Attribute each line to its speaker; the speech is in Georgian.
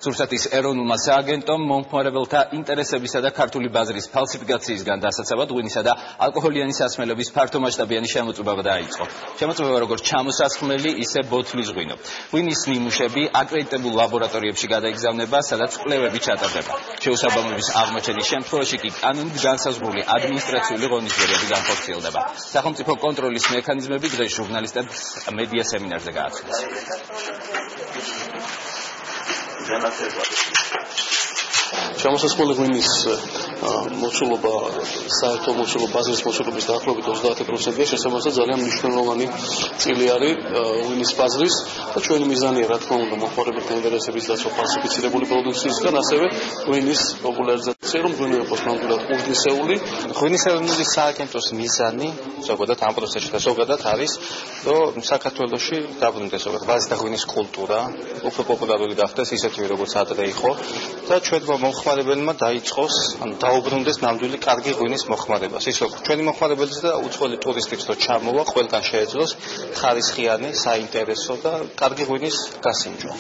Speaker 1: რუსეთის ეროვნულმა სააგენტომ მომხმარებელთა ინტერესებისა და ქართული ბაზრის ფალსიფიკაციისგან დასაცავად ღვინისა და ალკოჰოლიანი სასმელების ფართომასშტაბიანი შემოწმება დაიწყო. შემოწმება როგორც ჩამოსასხმელი, ისე ბოთლის ღვინო. ღვინის ნიმუშები აკრედიტებულ ლაბორატორიებში გადაიგზავნება, სადაც კვლევები ჩატარდება. შეუსაბამობის აღმოჩენის შემთხვევაში კი კანონით განსაზღვრული ადმინისტრაციული ღონისძიებები განხორციელდება. სახელმწიფო კონტროლის მექანიზმები დღეს ჟურნალისტებს მედია სემინარზე გააცნეს.
Speaker 2: Შემოსასხმელი ღვინის მოცულობა საერთო მოცულობა ბაზრის მოცულობის დაახლოებით 30%-ია, შესაბამისად ძალიან მნიშვნელოვანი წილი არის ღვინის ბაზრის და ჩვენი მიზანია რა თქმა უნდა მომხმარებელთა ინტერესების დაცვა ფალსიფიცირებული პროდუქციისგან, ასევე ღვინის პოპულარიზაცია, რომ ღვინო იყოს ნამდვილად ყურძნისეული.
Speaker 3: ღვინის ეროვნული სააგენტოს მიზანი ზოგადად ამ პროცესში და ზოგადად არის, რომ საქართველოში დაბრუნდეს ზოგადად ბაზრის და ღვინის კულტურა, უფრო პოპულარული გახდეს ისეთივე როგორც ადრე იყო და ჩვენმა მომხმარებელმა დაიწყოს, ანუ დაუბრუნდეს ნამდვილი კარგი ღვინის მოხმარებას. ის რომ ჩვენი მომხმარებელიც და უცხოელი ტურისტიც რო ჩამოვა, ყველგან შეეძლოს ხარისხიანი, საინტერესო და კარგი ღვინის გასინჯვა.